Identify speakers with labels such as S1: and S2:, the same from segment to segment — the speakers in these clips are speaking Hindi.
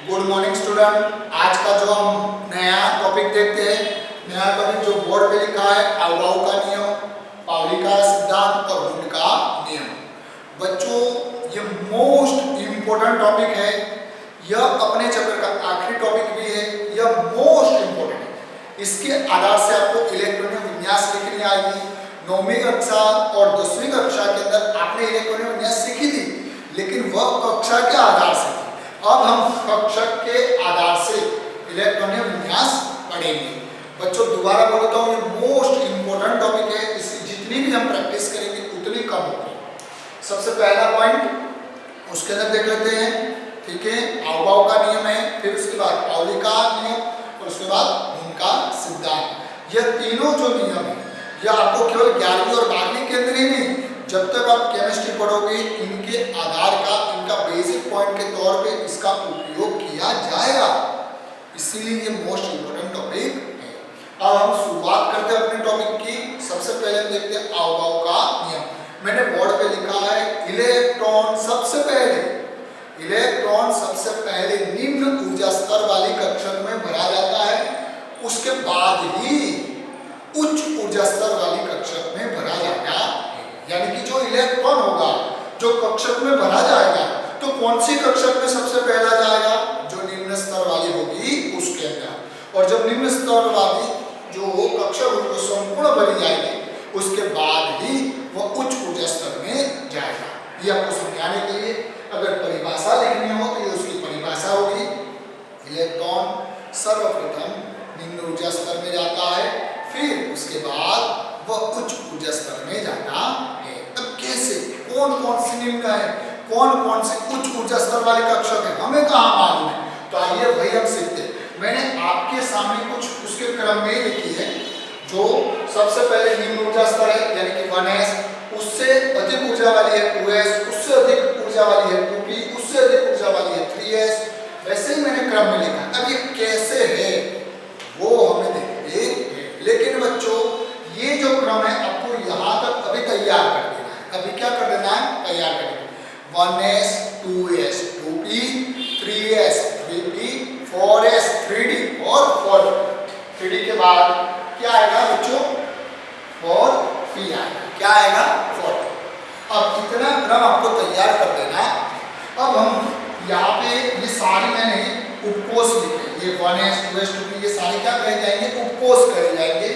S1: Good morning student. आज का जो हम नया टॉपिक देखते हैं, नया टॉपिक जो बोर्ड पे लिखा है अवगाव का नियम, पाउली का सिद्धांत और हुंड का नियम। बच्चों ये मोस्ट इम्पोर्टेंट टॉपिक है, यह अपने चैप्टर का आखिरी टॉपिक भी है, यह मोस्ट इम्पोर्टेंट है। इसके आधार से आपको इलेक्ट्रॉनिक विन्यास लिखनी आएगी। 9वीं कक्षा और 10वीं कक्षा के अंदर आपने इलेक्ट्रॉनिक विन्यास सीखी थी, लेकिन वह कक्षा के आधार से थी। अब हम कक्षा के आधार से इलेक्ट्रॉनिक विन्यास पढ़ेंगे। बच्चों दोबारा बोलता हूँ, ये मोस्ट इंपोर्टेंट टॉपिक है, इसकी जितनी भी हम प्रैक्टिस करेंगे उतनी कम होगी। सबसे पहला पॉइंट उसके अंदर देख लेते हैं, ठीक है। अवगाव का नियम है, फिर उसके बाद पाउली का नियम और उसके बाद हुंड का सिद्धांत। यह तीनों जो नियम है यह आपको केवल 11वीं और 12वीं के अंदर ही नहीं, जब तक आप केमिस्ट्री पढ़ोगे इनके आधार का, इनका बेसिक पॉइंट के तौर पे इसका उपयोग किया जाएगा, इसीलिए ये मोस्ट इंपोर्टेंट टॉपिक है। अब हम शुरुआत करते हैं अपने टॉपिक की। सबसे पहले हम देखते हैं अवगाव का नियम। मैंने बोर्ड पे लिखा है इलेक्ट्रॉन सबसे पहले निम्न ऊर्जा स्तर वाली कक्षक में भरा जाता है, उसके बाद ही उच्च ऊर्जा स्तर वाली कक्षक में भरा जाएगा। यानी कि जो इलेक्ट्रॉन होगा जो कक्षक में भरा जाएगा, तो कौन सी कक्षक में सबसे पहला जाएगा? जो निम्न स्तर वाली होगी उसके अंदर। और जब निम्न स्तर वाली जो कक्षक होगी वो संपूर्ण भरी जाएगी, उसके बाद ही वह उच्च ऊर्जा स्तर में जाएगा। ये आपको समझाने के लिए अगर परिभाषा लिखनी हो तो ये उसकी परिभाषा होगी। इलेक्ट्रॉन सर्वप्रथम निम्न ऊर्जा स्तर में जाता है, फिर उसके बाद वह उच्च ऊर्जा स्तर में जाता है। अब कैसे, कौन कौन सी निम्न है, कौन कौन सी उच्च ऊर्जा स्तर वाली कक्षक है, हमें कहाँ मालूम है? तो आइए वही हम सीखते हैं। मैंने आपके सामने कुछ उसके क्रम में लिखी है। जो सबसे पहले निम्न ऊर्जा स्तर है यानी कि 1s, उससे अधिक ऊर्जा वाली है 2s, उससे अधिक ऊर्जा वाली है 2p, उससे अधिक ऊर्जा वाली है 3s। वैसे ही मैंने क्रम में लिखा। अब ये कैसे है वो हमें देखते हैं। लेकिन बच्चों ये जो क्रम है आपको यहाँ तक अभी तैयार कर देना है। अभी क्या कर देना है? तैयार कर देना है। 1s 2s 2p 3s 3p 4s 3d और 4d के बाद क्या आएगा बच्चों? 4p आएगा। क्या आएगा? 4p। अब इतना क्रम आपको तैयार कर देना है। अब हम यहाँ पे ये सारी मैंने उपकोष लिखे, ये 1s 2s 2p ये सारे क्या कहे जाएंगे? उपकोष कहे जाएंगे।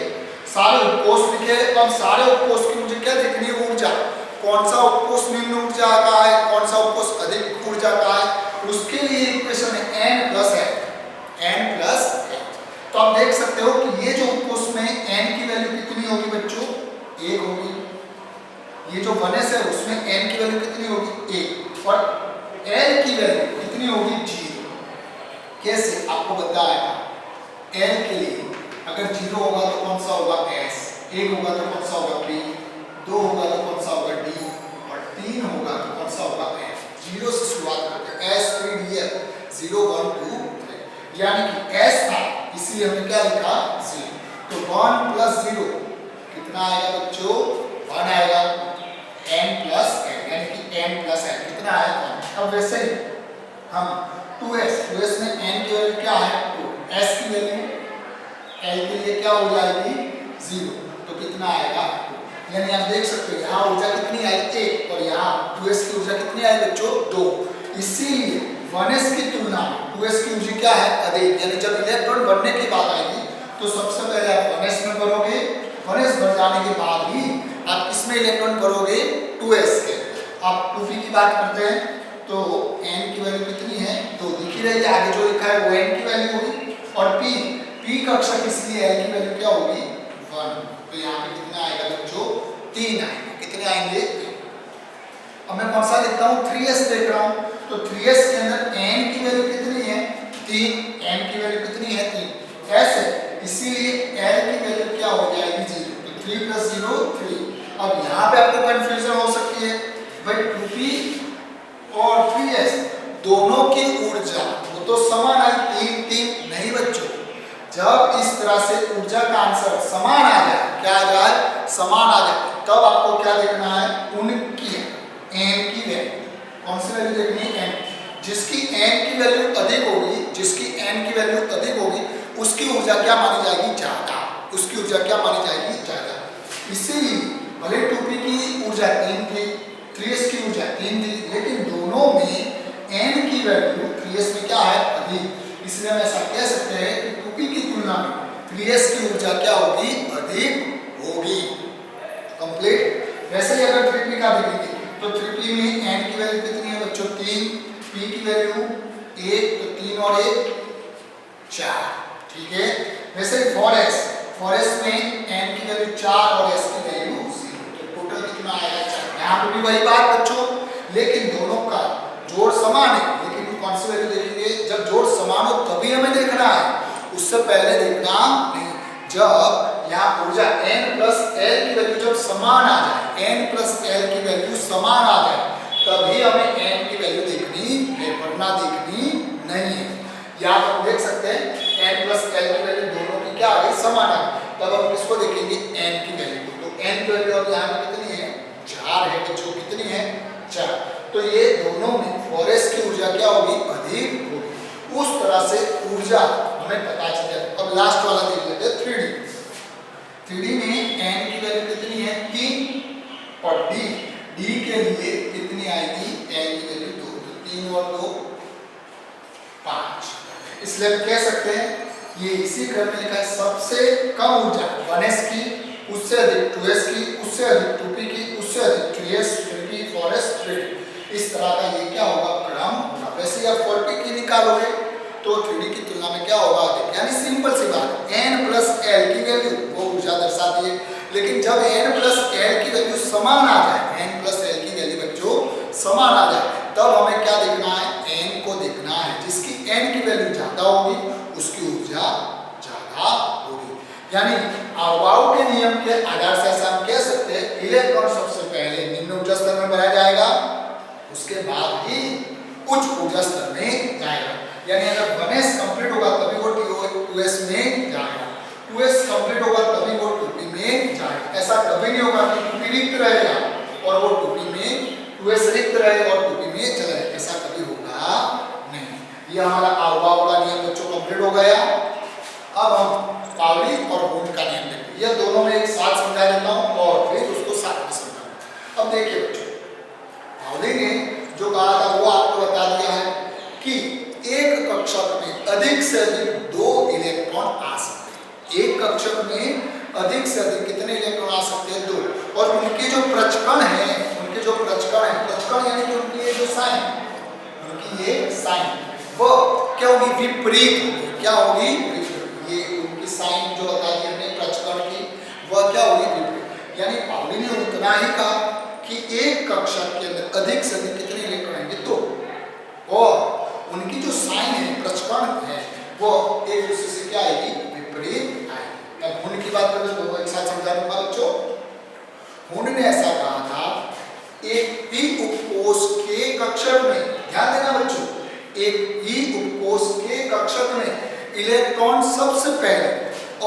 S1: सारे उपकोष लिखे। अब सारे उपकोष की मुझे क्या देखनी है? ऊर्जा। कौन सा उपकोष निम्न ऊर्जा का है, कौन सा उपकोष अधिक ऊर्जा का है, उसके लिए इक्वेशन है n प्लस h। तो आप देख सकते हो कि ये जो उपकोष में n की वैल्यू कितनी होगी बच्चों? 1 होगी। ये जो 1s है उसमें n की वैल्यू कितनी होगी? 1। और l की वैल्यू कितनी होगी? 0। कैसे आपको बताया? l के लिए अगर 0 होगा तो कौन सा होगा? s, 1 होगा तो कौन सा होगा? p, 2 होगा तो कौन सा होगा? d और 3 होगा तो कौन सा होगा? f। 0 से शुरुआत करते हैं, s 3 d f 0 1 2 3, यानी कि s था इसलिए हमने क्या लिखा? 0। तो 1 प्लस 0 कितना आएगा बच्चों? 1 आएगा। n प्लस n यानी कि n प्लस n कितना आएगा? 1। अब वैसे ही हम 2s में n की वैल्यू क्या है? 2, s की वैल्यू l के लिए क्या हो जाएगी? 0। तो कितना आएगा? 2। यानी आप देख सकते हो यहाँ ऊर्जा कितनी आई? 1 और यहाँ 2s की ऊर्जा कितनी आई बच्चों? 2। इसीलिए 1s की तुलना में 2s की ऊर्जा क्या है? अधिक। यानी जब इलेक्ट्रॉन बनने की बात आएगी तो सबसे पहले आप 1s में भरोगे, 1s भर जाने के बाद ही आप किसमें इलेक्ट्रॉन भरोगे? 2s के। आप 2p की बात करते हैं तो n की वैल्यू कितनी है? 2 दिख ही रही है, आगे जो लिखा है वो n की वैल्यू होगी। और p कक्षक इसलिए l की वैल्यू क्या होगी? 1। तो यहाँ पे कितना आएगा बच्चों? 3 आएंगे। कितने आएंगे? 3। अब मैं कौन सा लिखता हूँ? 3s देख रहा हूँ। तो 3s के अंदर n की वैल्यू कितनी है? 3। n की वैल्यू कितनी है? 3। ऐसे इसीलिए l की वैल्यू क्या हो जाएगी? 0। तो 3 प्लस 0 3। अब यहाँ पे आपको कंफ्यूजन हो सकती है, भाई 2p और 3s दोनों की ऊर्जा वो तो समान आई, 3 3 नहीं बच्चों। जब इस तरह से ऊर्जा का आंसर समान आ जाए, क्या आ जाए? समान आ जाए, तब आपको क्या देखना है? उनकी n की वैल्यू। कौन सी वैल्यू देखनी है? n। जिसकी n की वैल्यू अधिक होगी, जिसकी n की वैल्यू अधिक होगी, उसकी ऊर्जा क्या मानी जाएगी? ज्यादा। उसकी ऊर्जा क्या मानी जाएगी? ज्यादा। इसीलिए भले 2p की ऊर्जा 3 थी, 3s की ऊर्जा 3 थी, लेकिन दोनों में n की वैल्यू 3s में क्या है? अधिक। इसलिए हम ऐसा कह सकते हैं कि 2p की तुलना में 3s की ऊर्जा क्या होगी? अधिक होगी। कंप्लीट। वैसे ही अगर 3p का देखेंगे तो 3p में n की वैल्यू कितनी है बच्चों? 3, p की वैल्यू 1, तो 3 और 1 4। ठीक है। वैसे ही 4s में n की वैल्यू 4 और s की वैल्यू 0, तो टोटल कितना आएगा? 4। यहाँ पे भी वही बात बच्चों, लेकिन दोनों का जोड़ समान है, लेकिन कौन सी वैल्यू देखेंगे? जब जोड़ समान हो तभी हमें देखना है, उससे पहले देखना नहीं। जब यहाँ ऊर्जा n प्लस l की वैल्यू जब समान आ जाए, n प्लस l की वैल्यू समान आ जाए, तभी हमें n की वैल्यू देखनी है, वरना देखनी नहीं है। यहाँ पर देख सकते हैं n प्लस l की वैल्यू दोनों की क्या आ गई? समान आ गई। तब हम किसको देखेंगे? n की वैल्यू को। तो n की वैल्यू अब यहाँ पे कितनी है? 4 है बच्चों। कितनी है? 4। तो ये दोनों में 4s की ऊर्जा क्या होगी? अधिक होगी। उस तरह से ऊर्जा हमें पता चल जाता। अब लास्ट वाला देख लेते हैं 3D। 3D में n की वैल्यू कितनी है? 3, और d के लिए कितनी आएगी? n की वैल्यू 2, तो 3 और 2 5। इसलिए हम कह सकते हैं ये इसी क्रम में लिखा है, सबसे कम ऊर्जा 1s की, उससे अधिक 2s की, उससे अधिक 2p की, उससे अधिक 3s, 3p, 4s, 3d। इस तरह का ये क्या होगा? क्रम होगा। वैसे आप 4p की निकालोगे तो 3d की तुलना में क्या होगा? अधिक। यानी सिंपल सी बात, n प्लस l की वैल्यू वो ऊर्जा दर्शाती है, लेकिन जब n प्लस l की वैल्यू समान आ जाए, n प्लस l की वैल्यू बच्चों समान आ जाए, तब हमें क्या देखना है? n को देखना है। जिसकी n की वैल्यू ज्यादा होगी उसकी ऊर्जा ज्यादा होगी। यानी अवाव के नियम के आधार से ऐसा हम कह सकते हैं, इलेक्ट्रॉन सबसे पहले निम्न ऊर्जा स्तर में भरा जाएगा, उसके बाद ही उच्च ऊर्जा स्तर में जाएगा। यानी अगर 1s कंप्लीट होगा तभी वो 2s में जाएगा, 2s कंप्लीट होगा तभी वो 2p में जाएगा। ऐसा कभी नहीं होगा कि 2p रिक्त रहेगा और वो 2p में 2s रिक्त रहेगा और 2p में चला जाएगा, ऐसा कभी होगा नहीं। ये हमारा अवाव का नियम बच्चों कंप्लीट हो गया। अब हम पाउली और होम का नियम देखते हैं। ये दोनों में एक साथ समझा देता हूँ और फिर उसको साथ में समझाऊंगा। अब देखिए बच्चों, पाउली ने जो कहा था वो आपको बता दिया है कि एक कक्षक में अधिक से अधिक 2 इलेक्ट्रॉन आ सकते हैं। एक कक्षक में अधिक से अधिक कितने इलेक्ट्रॉन आ सकते हैं? 2। और उनके जो प्रचकण है, प्रचकण यानी कि उनकी ये जो साइन, उनकी ये साइन वो क्या होगी? विपरीत होगी। क्या होगी? विपरीत। ये उनकी साइन जो बता दी हमने प्रचकण की, वह क्या होगी? विपरीत। यानी पाउली ने उतना ही कहा कि एक कक्षक के अंदर अधिक से अधिक कितने इलेक्ट्रॉन आएंगे? 2, और उनकी जो साइन है, प्रचकण है, वो एक दूसरे से क्या आएगी? विपरीत आएगी। अब हुंड की बात करें तो एक साथ समझा दूंगा बच्चों। हुंड ने ऐसा कहा था, एक p उपकोष के कक्षक में, ध्यान देना बच्चों, एक p उपकोष के कक्षक में इलेक्ट्रॉन सबसे पहले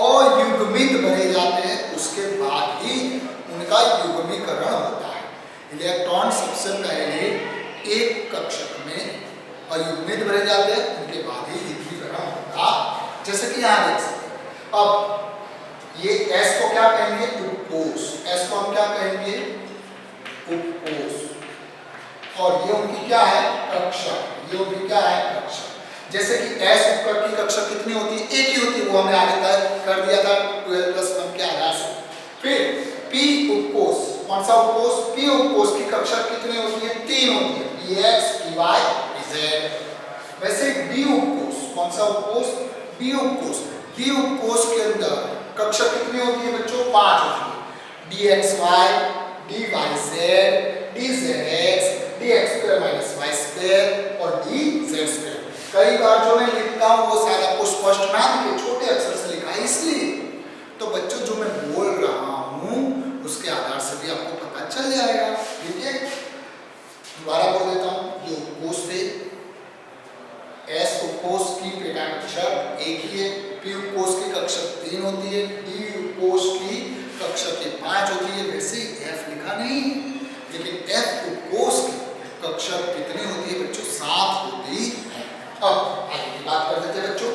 S1: अयुग्मित भरे जाते हैं, उसके बाद ही उनका युग्मीकरण होता है। इलेक्ट्रॉन सबसे पहले एक कक्षक में अयुग्मित भरे जाते हैं, उनके बाद ही युग्मीकरण होता है। जैसे कि यहाँ देख सकते हैं। अब ये S को क्या कहेंगे? उपकोष। S को हम क्या कहेंगे? उपकोष। और ये उनकी क्या है? कक्षक। ये उनकी क्या है? कक्षक। जैसे कि S उपकरण की कक्षक कितनी होती है? एक ही होती है, वो हमने आगे तय कर दिया था 12+1 के आधार से। फिर P उपकोष, कौन सा उपकोष? P उपकोष की कक्षक कितनी होती है? 3 होती है, Px, Py, Pz। वैसे D उपकोष, कौन सा उपकोष? D उपकोष। D उपकोष के अंदर कक्षक कितनी होती है बच्चों? 5 होती है, dxy, dyz, dzx, dx² - y² और dz²। कई बार जो मैं लिखता हूँ वो शायद आपको स्पष्ट ना दिखे, छोटे अक्षर से लिखा है इसलिए। तो बच्चों जो मैं बोल रहा हूँ उसके आधार से भी आपको पता चल जाएगा। ठीक है, दोबारा बोल देता हूँ। जो उपकोष थे, S उपकोष की पेटा कक्षक एक ही है, P उपकोष की कक्षक 3 होती है, D उपकोष की कक्षक 5 होती है। वैसे F लिखा नहीं, लेकिन F उपकोष की कक्षक कितनी होती है बच्चों? 7 होती है। अब आगे की बात कर देते हैं बच्चों।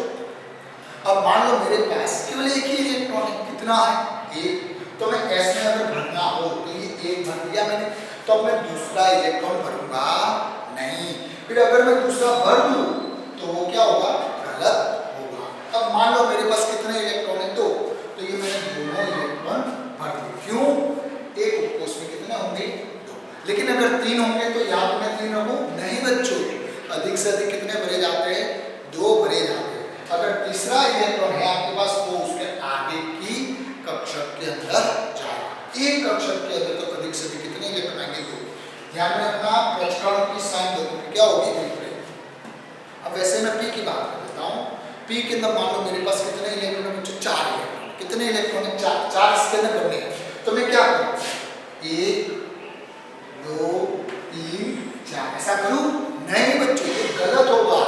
S1: अब मान लो मेरे पास केवल एक ही इलेक्ट्रॉन है, कितना है? 1। तो मैं S में अगर भरना हो तो ये 1 भर दिया मैंने, तो अब मैं दूसरा इलेक्ट्रॉन भरूंगा नहीं। फिर अगर मैं दूसरा भर दूं तो वो क्या होगा? गलत होगा। अब मान लो मेरे पास कितने इलेक्ट्रॉन है? 2। तो ये मैंने दोनों इलेक्ट्रॉन भर दिए। क्यों? एक उपकोष में कितने होंगे? 2। लेकिन अगर 3 होंगे तो यहाँ पे मैं 3 रखूं? नहीं बच्चों, अधिक से अधिक कितने भरे जाते हैं? 2 भरे जाते हैं। अगर तीसरा इलेक्ट्रॉन है आपके पास तो उसके आगे की कक्षक के अंदर जाएगा। एक कक्षक के अंदर तो अधिक से अधिक कितने इलेक्ट्रॉन आएंगे? 2। ध्यान में रखना, प्रचलन की साइन दोनों की क्या होगी? विपरीत। अब वैसे मैं P की बात कर देता हूँ। P के अंदर मान लो मेरे पास कितने इलेक्ट्रॉन है बच्चों? 4 इलेक्ट्रॉन। कितने इलेक्ट्रॉन है? 4 इसके अंदर बनने हैं। तो मैं क्या करूँ? 1 2 3 4 ऐसा करूँ? नहीं बच्चों, ये गलत होगा।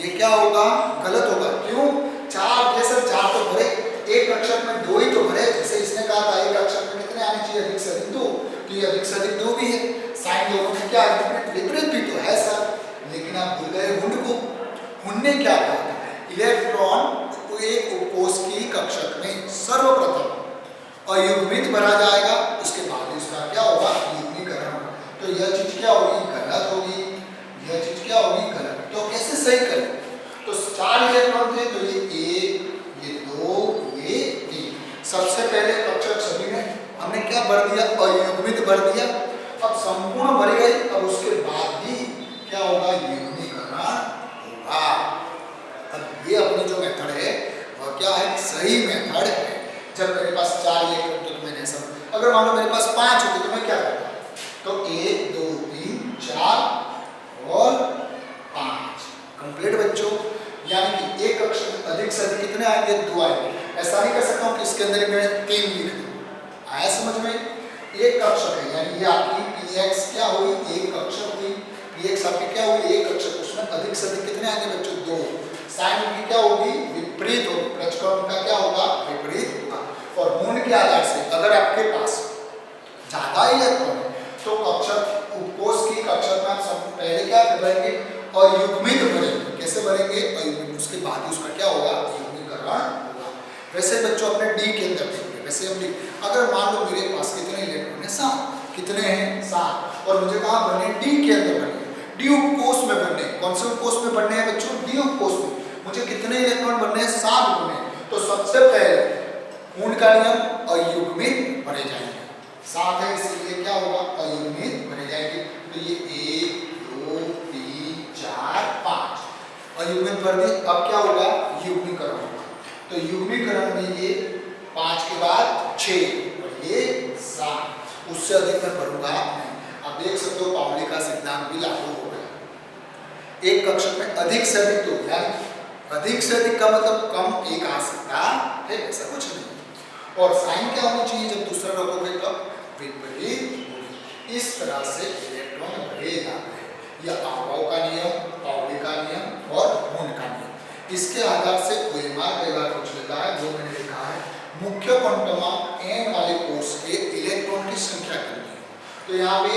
S1: ये क्या होगा? गलत होगा। क्यों? 4 जैसे 4 तो भरे, एक कक्षक में 2 ही तो भरे। जैसे इसने कहा था एक कक्षक में कितने आने चाहिए? अधिक से अधिक 2। तो ये अधिक से अधिक 2 भी है। साइन दोनों में क्या है? विपरीत भी तो है सर। लेकिन आप भूल गए हुंड को। हुंड ने क्या कहा? इलेक्ट्रॉन एक उपकोष की कक्षक में सर्वप्रथम अयुग्मित भरा जाएगा, उसके बाद उसका क्या होगा? युग्मीकरण होगा। तो यह चीज क्या होगी? गलत होगी। यह चीज क्या होगी? गलत। तो कैसे सही करें? तो 4 इलेक्ट्रॉन थे, तो ये 1 ये 2 ये 3। सबसे पहले कक्षक सभी में हमने क्या भर दिया? अयुग्मित भर दिया। अब संपूर्ण भर गए। अब उसके बाद ही क्या होगा? युग्मीकरण होगा। अब ये अपनी जो मेथड है वह क्या है? सही मेथड है। जब मेरे पास 4 इलेक्ट्रॉन तो मैंने सब, अगर मान लो मेरे पास 5 होते तो मैं क्या करता? तो 1 2 3 4 और 5 कंप्लीट बच्चों। यानी कि एक कक्षक में अधिक से अधिक कितने आएंगे? 2 आएंगे। ऐसा नहीं कर सकता हूँ कि इसके अंदर मैं 3 लिख दूँ। आया समझ में? एक कक्षक है, यानी ये आपकी Px क्या हुई? एक कक्षक हुई। Px आपकी क्या हुई? एक कक्षक। उसमें अधिक से अधिक कितने आएंगे बच्चों? 2। साइन की क्या होगी? विपरीत होगी। प्रचलन का क्या होगा? विपरीत होगा। और गुण के आधार से अगर आपके पास ज्यादा इलेक्ट्रॉन है तो कक्षक उपकोष की कक्षक में आप पहले क्या भरेंगे? अयुग्मित भरेंगे। कैसे भरेंगे? अयुग्मित। उसके बाद उसका क्या होगा? युग्मीकरण होगा। वैसे बच्चों अपने डी के अंदर देखेंगे। वैसे हम अगर मान लो मेरे पास कितने इलेक्ट्रॉन है? 7। कितने हैं? 7। और मुझे कहाँ भरने? डी के अंदर भरने। डी उपकोष में भरने। कौन से उपकोष में भरने हैं बच्चों? डी उपकोष में। मुझे कितने इलेक्ट्रॉन भरने हैं? 7 भरने हैं। तो सबसे पहले पूर्ण का नियम अयुग्मित भरे जाएंगे। 7 है इसलिए क्या होगा? अयुग्मित भरे जाएंगे। तो ये 1 2 3 4 5 अयुग्मित भर दिए। अब क्या होगा? युग्मीकरण होगा। तो युग्मीकरण में ये 5 के बाद 6 और ये 7। उससे अधिक मैं भरूंगा नहीं। आप देख सकते हो पाउली का सिद्धांत भी लागू हो गया। एक कक्षक में अधिक से अधिक 2, यानी अधिक से अधिक का मतलब कम एक आ सकता है, ऐसा कुछ नहीं। और साइन क्या होनी चाहिए? जब दूसरा रखोगे तब विपरीत होगी। इस तरह से इलेक्ट्रॉन भरे जाते हैं। यह अफबाउ का नियम, पाउली का नियम और हुन का नियम। इसके आधार से कोएमार कई बार पूछ लेता है, जो मैंने लिखा है मुख्य क्वांटम n वाले कोष के इलेक्ट्रॉन की संख्या कितनी है? तो यहाँ पे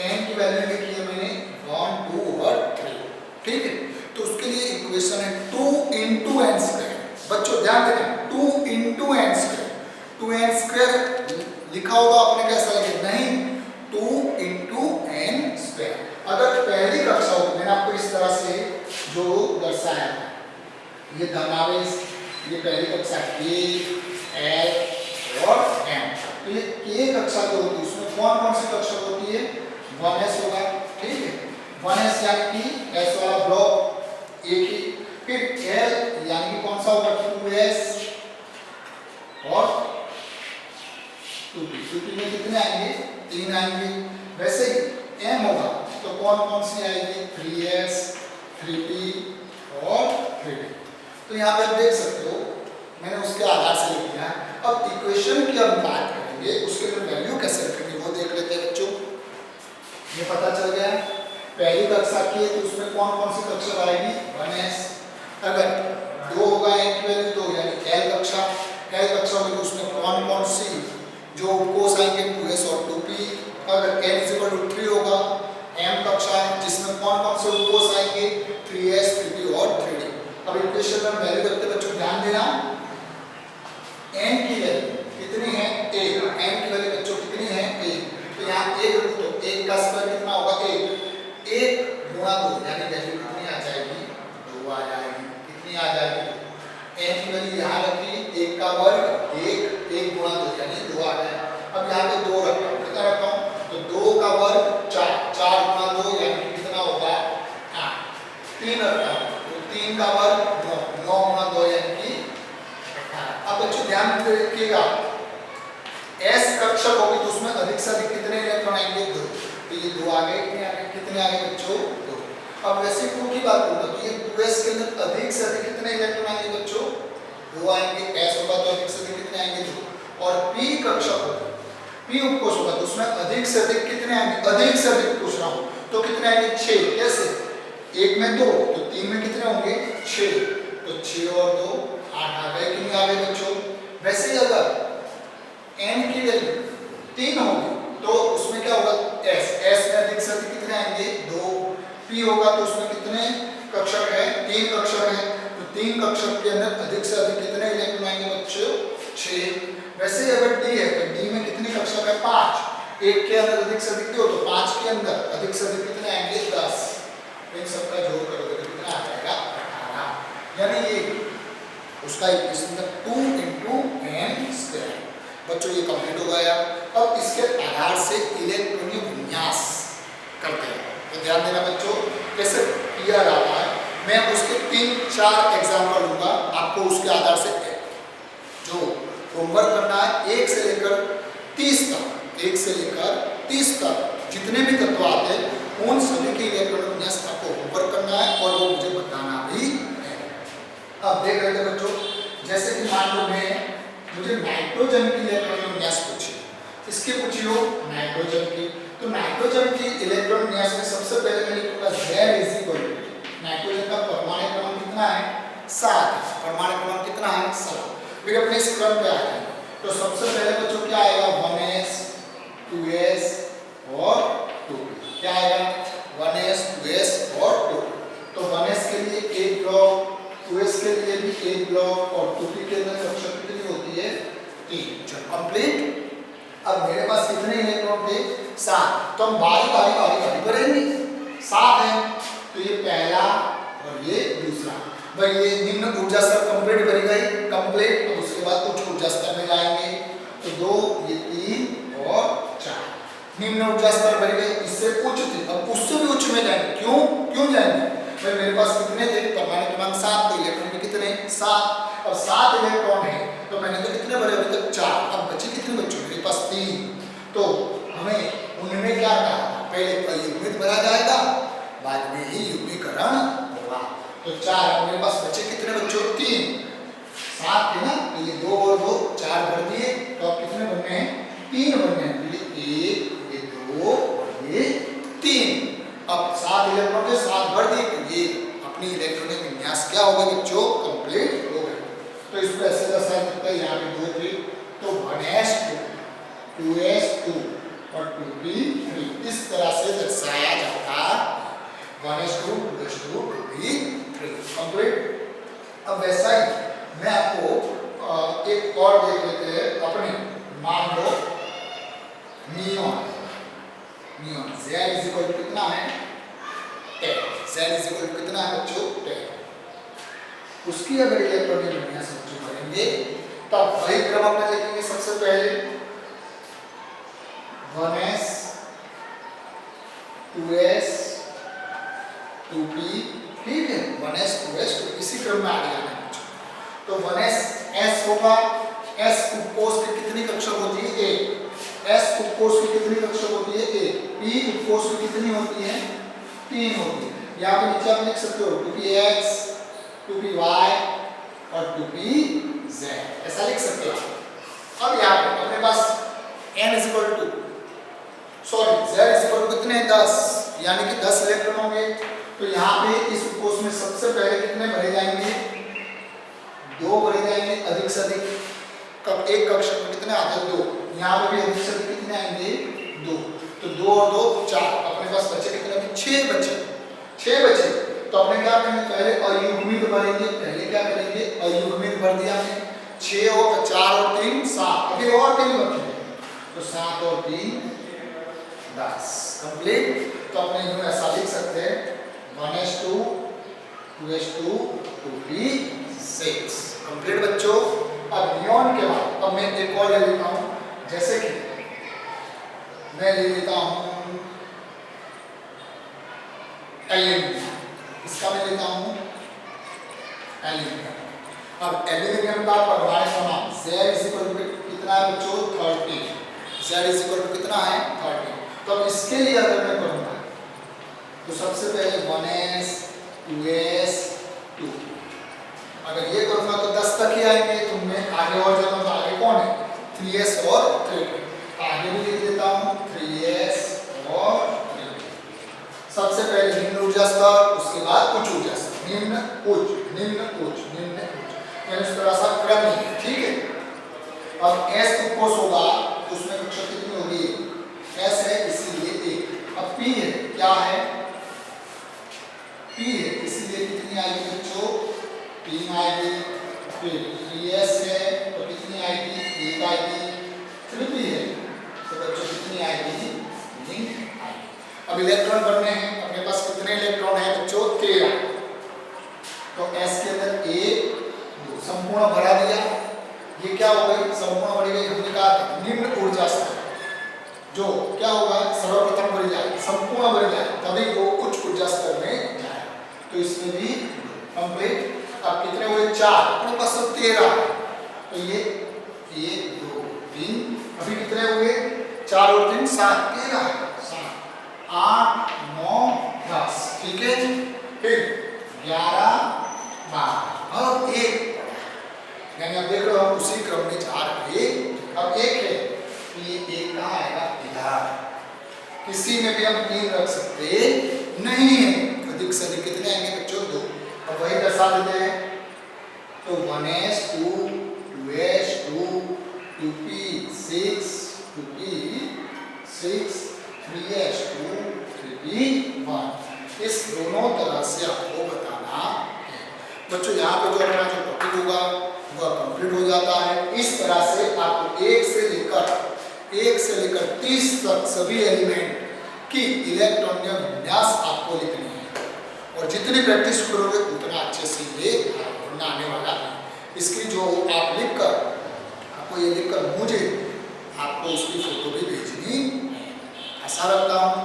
S1: n की वैल्यू लिखी है मैंने 1 2 और 3। ठीक है, तो उसके लिए इक्वेशन है 2 × n²। बच्चों ध्यान देना, 2 × n²। 2n² लिखा होगा आपने, कैसा लगे? नहीं, 2 × n²। अगर पहली कक्षा होती, मैंने आपको इस तरह से जो दर्शाया है, ये धनावेश, ये पहली कक्षा K L और M। तो ये K कक्षा जो होती है उसमें कौन कौन सी कक्षा होती है? 1s होगा। ठीक है, 1s यानी कि s वाला ब्लॉक एक ही। फिर L यानी कि कौन सा होगा? 2s और 2p। 2p में कितने आएंगे? 3 आएंगे। वैसे ही M होगा तो कौन कौन सी आएगी? 3s 3p और 3d। तो यहाँ पे आप देख सकते हो मैंने उसके आधार से लिख दिया है। अब इक्वेशन की हम बात करेंगे, उसके लिए वैल्यू कैसे रखेंगे वो देख लेते हैं बच्चों। ये पता चल गया पहली कक्षा की है तो उसमें कौन कौन सी कक्षा आएगी? 1s। अगर 2 होगा n की वैल्यू तो यानी L कक्षा। L कक्षा होगी तो उसमें कौन कौन सी जो उपकोष आएंगे? 2s और 2p। अगर n = 3 होगा M कक्षा है से उपकोष आएंगे 3s 3p और 3d। अब इक्वेशन में वैल्यू रखते बच्चों ध्यान देना, n की वैल्यू कितनी है 1, n की वैल्यू बच्चों कितनी है 1, तो यहाँ 1 तो 1 का स्क्वायर कितना होगा 1, 1 गुणा 2 यानी वैल्यू कितनी आ जाएगी 2 आ जाएगी, कितनी आ जाएगी n की वैल्यू यहाँ रखी 1 का वर्ग 1, 1 गुणा 2 यानी 2 आ गया। अब यहाँ पे 2 रखा हूँ, कितना रखा हूँ तो 2 का वर्ग 4, 4 गुणा 2 यानी कितना होगा 8, 3 रखा हूँ तो 3 का वर्ग 9, 9 गुणा 2 यानी कि 18। अब बच्चों ध्यान रखिएगा s कक्षक होगी तो उसमें अधिक से अधिक कितने इलेक्ट्रॉन आएंगे 2, तो ये 2 आ गए, कितने आ गए बच्चों 2। अब वैसे 2 की बात करूँ तो ये 2s के अंदर अधिक से अधिक कितने इलेक्ट्रॉन आएंगे बच्चों 2 आएंगे, s होगा तो अधिक से अधिक कितने आएंगे 2, और p कक्षक होगा p उपकोष होगा तो उसमें अधिक से अधिक कितने आएंगे, अधिक से अधिक पूछ रहा हूँ तो कितने आएंगे 6, कैसे 1 में 2 तो 3 में कितने होंगे 6, तो 6 और 2 8 आ गए, कितने आ गए बच्चों। वैसे ही अगर n की वैल्यू 3 होगी तो उसमें क्या होगा s में अधिक से अधिक कितने आएंगे 2, p होगा तो उसमें कितने कक्षक है 3 कक्षक है, तो 3 कक्षक के अंदर अधिक से अधिक कितने इलेक्ट्रॉन आएंगे बच्चों 6। वैसे अगर d है तो d में कितने कक्षक है 5, 1 के अंदर अधिक से अधिक 2 तो 5 के अंदर अधिक से अधिक कितने आएंगे 10, इन सबका जोड़ करोगे तो कितना आ जाएगा 18, यानी ये उसका इक्वेशन था 2 × n²। बच्चों ये कंप्लीट हो गया। अब इसके आधार से इलेक्ट्रॉनीय विन्यास करते हैं, तो ध्यान देना बच्चों कैसे किया जाता है। मैं उसके 3-4 एग्जाम्पल लूंगा, आपको उसके आधार से जो होमवर्क करना है 1 से लेकर 30 तक, 1 से लेकर 30 तक जितने भी तत्व आते हैं उन सभी के इलेक्ट्रॉनिक विन्यास आपको होमवर्क करना है और वो मुझे बताना भी है। अब देख रहे थे बच्चों, जैसे कि मान लो मुझे नाइट्रोजन की इलेक्ट्रॉनिक विन्यास पूछी, इसकी पूछी हो नाइट्रोजन की, तो नाइट्रोजन की इलेक्ट्रॉनिक विन्यास में सबसे पहले मैं लिखूंगा Z नाइट्रोजन का परमाणु क्रमांक कितना है 7, परमाणु क्रमांक कितना है 7। फिर अपने इस क्रम पे आ जाएंगे तो सबसे पहले बच्चों क्या आएगा 1s 2s और 2p, क्या आएगा 1s 2s और 2p। तो 1s के लिए एक ब्लॉक, 2s के लिए भी एक ब्लॉक और 2p के अंदर कक्षक कितनी होती है 3। चलो कंप्लीट। अब मेरे पास कितने इलेक्ट्रॉन थे 7, तो हम बारी बारी भरेंगे। 7 है तो ये पहला और ये दूसरा, भाई ये निम्न ऊर्जा स्तर कंप्लीट करी गई कंप्लीट। तो उसके बाद उच्च ऊर्जा स्तर में जाएंगे तो 2 ये 3 और 4 निम्न ऊर्जा स्तर भरी गई, इससे उच्च थी अब उससे भी उच्च में जाएंगे। क्यों जाएंगे भाई मेरे पास कितने थे परमाणु क्रमांक 7, तो इलेक्ट्रॉन में कितने 7। अब 7 इलेक्ट्रॉन है तो मैंने तो कितने भरे अभी तक 4, अब बचे कितने बच्चों मेरे पास 3। तो हमें उनमें क्या कहा पहले युग्मित भरा जाएगा बाद में ही युग्मीकरण होगा। तो 4 मेरे पास बचे कितने बच्चों 3, 7 थे ना तो ये 2 और 2 4 भर दिए, तो अब कितने बनने हैं 3 बनने हैं, तो ये 1 ये 2 और ये 3। अब 7 इलेक्ट्रॉन के 7 भर दिए तो ये अपनी इलेक्ट्रॉनिक विन्यास क्या होगा बच्चों कंप्लीट हो गए। तो इसको ऐसे दर्शाया जाता है, यहाँ पे 2 थे तो 1s2 2s2 और 2p3 इस तरह से दर्शाया जाता है 1s2 2s2 2p3 कंप्लीट। अब वैसा ही मैं आपको एक और देख लेते हैं अपने, मान लो नियॉन Z कितना है 10, Z कितना है बच्चों 10। उसकी अगर इलेक्ट्रॉनिक विन्यास बच्चों करेंगे तब वही क्रम अपने लिखेंगे। सबसे पहले 1s 2s 2p, ठीक है 1s 2s 2p इसी क्रम में आगे जाना है बच्चों। तो 1s s होगा, s उपकोष की कितनी कक्षक होती है 1, s उपकोष की कितनी कक्षक होती है 1, p उपकोष की कितनी होती है 3 होती है। यहाँ पे नीचे आप लिख सकते हो 2px 2py और 2pz ऐसा लिख सकते हो। अब यहाँ पे अपने पास n z कितने 10 यानी कि 10 इलेक्ट्रॉन होंगे। तो यहाँ पे इस उपकोष में सबसे पहले कितने भरे जाएंगे 2 भरे जाएंगे अधिक से अधिक। कब एक कक्षक में कितने आते हैं 2, यहाँ पे भी अधिक से अधिक कितने आएंगे 2, तो 2 और 2 4, अपने पास बचे कितने अभी 6 बचे। 6 बचे। तो अपने क्या करेंगे, पहले अयुग्मित भरेंगे। पहले क्या करेंगे, अयुग्मित भर दिया हमने, 6 और 4 और 3 7, अभी और 3 बचे, तो 7 और 3 10 कंप्लीट। तो अपने यूं ऐसा लिख सकते हैं 1s2 2s2 2p6 कंप्लीट बच्चों। अब नियॉन के बाद अब मैं एक और ले लेता हूं, जैसे कि मैं ले लेता हूं एल्यूमिनियम, इसका मैं लेता हूं एल्यूमिनियम। अब एल्यूमिनियम का परमाणु क्रमांक Z कितना है बच्चों, 30। Z कितना है, 30। तो अब इसके लिए अगर मैं करूंगा तो सबसे पहले 1s 2s 2, अगर ये करूंगा तो 10 तक ही आएंगे। तो मैं आगे और जाता हूं, आगे कौन है, 3s और 3, आगे भी लिख देता हूं 3s और 3। सबसे पहले निम्न ऊर्जा स्तर, उसके बाद उच्च ऊर्जा स्तर, निम्न उच्च निम्न उच्च निम्न उच्च, यानी इस तरह सा क्रम है, ठीक है। अब s तो कोस होगा, उसमें कक्षा कितनी होगी, s है इसीलिए 1। अब p है, क्या है, p है इसलिए कितनी आएगी बच्चों, 3 आएगी। फिर 3s है तो कितनी आएगी, 1 आएगी। 3p है तो बच्चों कितनी आएगी, 3 आएगी। अब इलेक्ट्रॉन भरने हैं, अपने पास कितने इलेक्ट्रॉन है बच्चों, 13। तो s के अंदर 1 2 संपूर्ण भरा दिया। ये क्या हो गई, संपूर्ण भरी गई। हमने कहा निम्न ऊर्जा स्तर जो क्या होगा, सर्वप्रथम भरी जाए, संपूर्ण भरी जाए, तभी वो उच्च ऊर्जा स्तर में जाए। तो इसमें भी कंप्लीट। अब कितने हुए, 4, अपने पास तो 13, तो ये 1 2 3, अभी कितने हुए, 4 और 3 7, 13 7 8 9 10, ठीक है। फिर 11 12, अब 1, यानी अब देख लो हम उसी क्रम में जा रहे। अब 1 है तो ये 1 कहाँ आएगा, इधर, किसी में भी हम 3 रख सकते नहीं है। अधिक से अधिक कितने आएंगे बच्चों, 2। अब वही दर्शा देते हैं, तो 1s2 2s2 2p6 2p6 3s2 3p1, इस दोनों तरह से आपको बताना है बच्चों। यहाँ पे जो अपना जो टॉपिक होगा वह कंप्लीट हो जाता है। इस तरह से आपको 1 से लेकर 30 तक सभी एलिमेंट की इलेक्ट्रॉन विन्यास आपको लिखनी है, और जितनी प्रैक्टिस करोगे उतना अच्छे से ये बनना आने वाला है। इसकी जो आप लिखकर, आपको ये लिखकर मुझे आपको उसकी फोटो भी भेजनी है। आशा रखता हूँ